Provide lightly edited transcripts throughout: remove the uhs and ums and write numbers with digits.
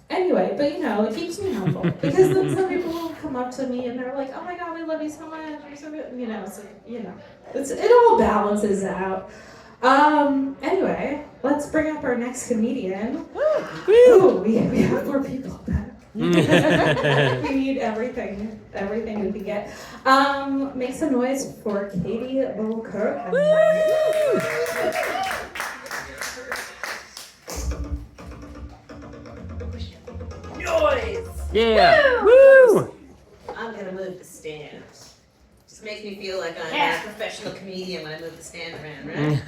Anyway, but it keeps me humble because then some people will come up to me and they're like, "Oh my God, we love you so much. You're so good." It all balances out. Anyway, let's bring up our next comedian. Ooh, we have more people back. We need everything we can get. Make some noise for Katie Bowker. Noise! Yeah! Woo! I'm gonna move the stand. Just makes me feel like I'm a professional comedian when I move the stand around, right?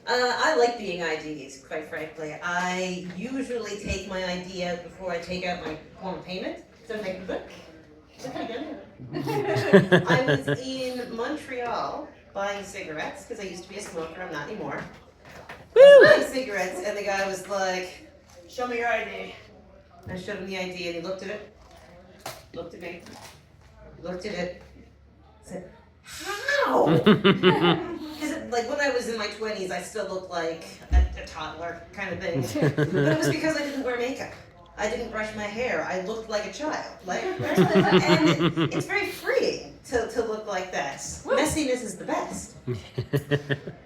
I like being IDs, quite frankly. I usually take my idea before I take out my form of payment. So I'm like, look. I was in Montreal buying cigarettes, because I used to be a smoker, I'm not anymore. I was buying cigarettes, and the guy was like, show me your ID. I showed him the ID, and he looked at it, looked at me, looked at it, said, how? Because like when I was in my 20s, I still looked like a toddler kind of thing. But it was because I didn't wear makeup. I didn't brush my hair. I looked like a child. And it's very freeing to look like that. Messiness is the best.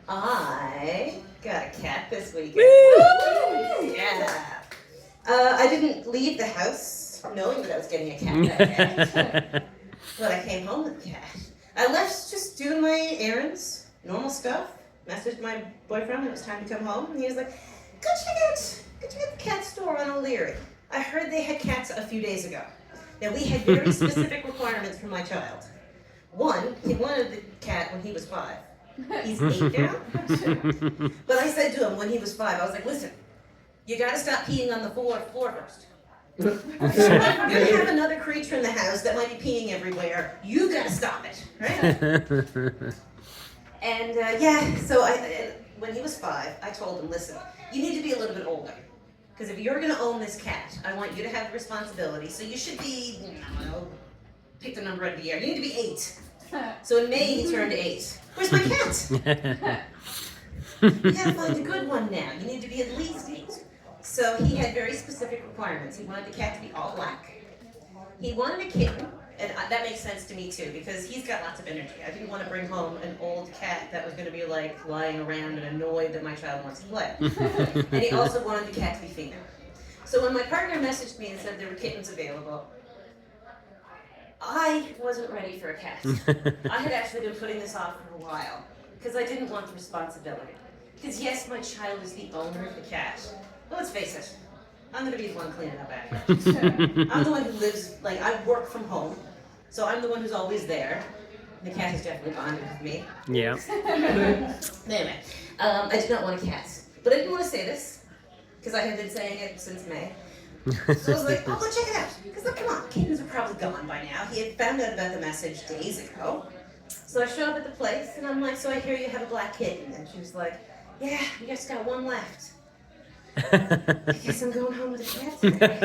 I got a cat this weekend. Yeah. I didn't leave the house knowing that I was getting a cat that day. But I came home with the cat. I left just doing my errands, normal stuff. Messaged my boyfriend it was time to come home, and he was like, go check out the cat store on O'Leary. I heard they had cats a few days ago. Now, we had very specific requirements for my child. One, he wanted the cat when he was 5. He's 8 now. But I said to him when he was 5, I was like, listen, you gotta stop peeing on the floor first. You're gonna have another creature in the house that might be peeing everywhere. You gotta stop it, right? And so when he was 5, I told him, listen, you need to be a little bit older. Because if you're gonna own this cat, I want you to have the responsibility. So you should be, I don't know, pick the number out of the year. You need to be 8. So in May, he turned 8. Where's my cat? You gotta find a good one now. You need to be at least 8. So he had very specific requirements. He wanted the cat to be all black. He wanted a kitten, and that makes sense to me too, because he's got lots of energy. I didn't want to bring home an old cat that was going to be like lying around and annoyed that my child wants to play. And he also wanted the cat to be female. So when my partner messaged me and said there were kittens available, I wasn't ready for a cat. I had actually been putting this off for a while, because I didn't want the responsibility. Because yes, my child is the owner of the cat. But let's face it, I'm going to be the one cleaning up after. I'm the one who lives, I work from home, so I'm the one who's always there. The cat is definitely bonded with me. Yeah. Anyway, I did not want a cat. But I didn't want to say this, because I had been saying it since May. So I was like, oh, go check it out. Because look, come on, kittens are probably gone by now. He had found out about the message days ago. So I show up at the place, and I'm like, so I hear you have a black kitten. And she was like, yeah, we just got one left. I guess I'm going home with a cat today.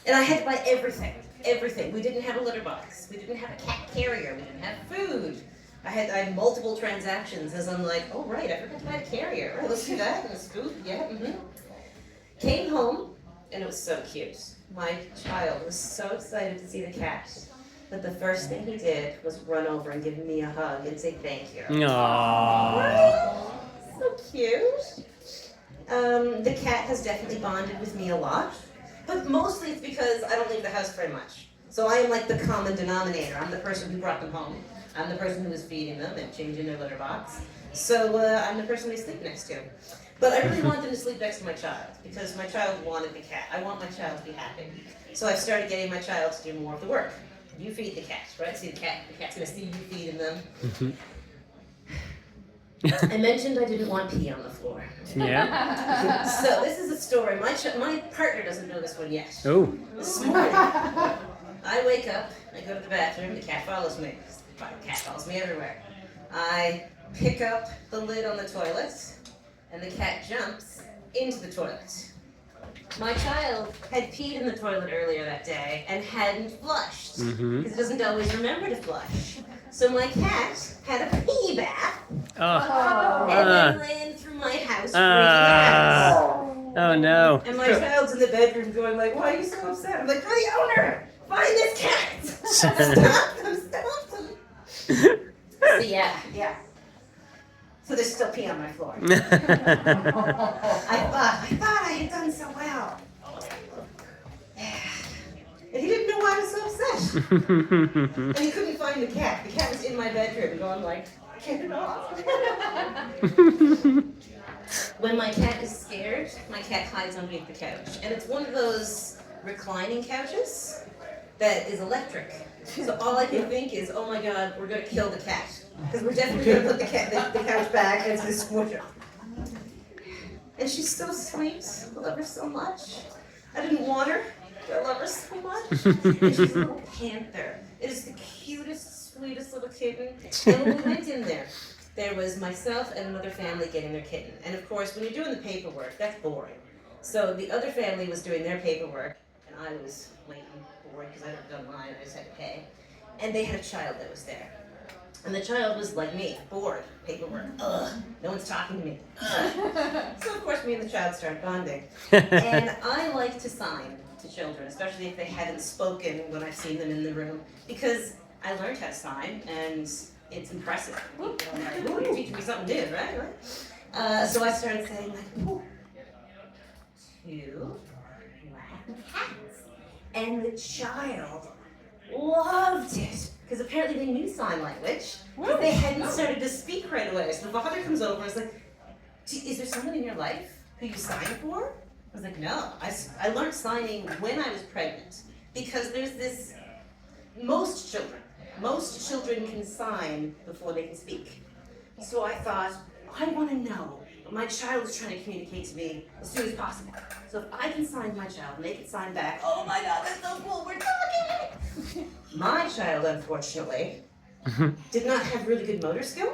And I had to buy everything. We didn't have a litter box. We didn't have a cat carrier. We didn't have food. I had multiple transactions as I'm like, oh right, I forgot to buy a carrier. Right, let's do that. And a scoop, yeah, Came home, and it was so cute. My child was so excited to see the cat. But the first thing he did was run over and give me a hug and say thank you. Aww. So cute. The cat has definitely bonded with me a lot, but mostly it's because I don't leave the house very much. So I am like the common denominator. I'm the person who brought them home. I'm the person who was feeding them and changing their litter box. So I'm the person they sleep next to. But I really want them to sleep next to my child because my child wanted the cat. I want my child to be happy. So I've started getting my child to do more of the work. You feed the cat, right? See the cat's gonna see you feeding them. I mentioned I didn't want pee on the floor. Yeah. So this is a story. My partner doesn't know this one yet. Oh. This morning, I wake up, I go to the bathroom, the cat follows me. The cat follows me everywhere. I pick up the lid on the toilet, and the cat jumps into the toilet. My child had peed in the toilet earlier that day and hadn't flushed, because it doesn't always remember to flush. So my cat had a pee bath, and then ran through I was freaking out. Oh no. And my child's in the bedroom going like, why are you so upset? I'm like, for the owner! Find this cat! Stop them! Stop them! So yeah. So there's still pee on my floor. I thought I had done so well. And he didn't know why I was so upset. And he couldn't find the cat. The cat was in my bedroom going like, get it off. When my cat is scared, my cat hides underneath the couch. And it's one of those reclining couches that is electric. So all I can think is, oh my God, we're going to kill the cat. Because we're definitely going to put the couch back and it's going to squish her. And she's so sweet. I love her so much. I didn't want her, but I love her so much. And she's a little panther. It is the cutest, sweetest little kitten. And when we went in there was myself and another family getting their kitten. And of course, when you're doing the paperwork, that's boring. So the other family was doing their paperwork, and I was waiting, bored, because I'd never done mine, I just had to pay. And they had a child that was there. And the child was like me, bored, paperwork, ugh, no one's talking to me, ugh. So of course me and the child started bonding. And I like to sign to children, especially if they haven't spoken when I've seen them in the room, because I learned how to sign, and it's impressive. Ooh, you're teaching me something new, right? So I started saying like, ooh, 2 black cats. And the child loved it. Because apparently they knew sign language, but they hadn't started to speak right away. So the father comes over and is like, is there someone in your life who you signed for? I was like, no. I learned signing when I was pregnant. Because there's this, most children can sign before they can speak. So I thought, I want to know what my child is trying to communicate to me as soon as possible. So if I can sign my child and they can sign back, oh my God, that's so cool, we're talking! My child, unfortunately, did not have really good motor skill.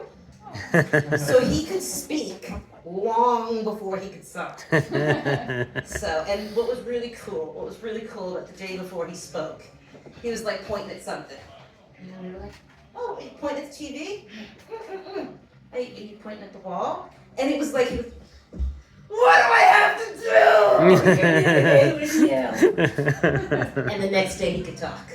So he could speak long before he could sign. So, and what was really cool about the day before he spoke, he was like pointing at something. And we were like, oh, you pointing at the TV? Are you pointing at the wall? And it was like, what do I have to do? And the next day he could talk.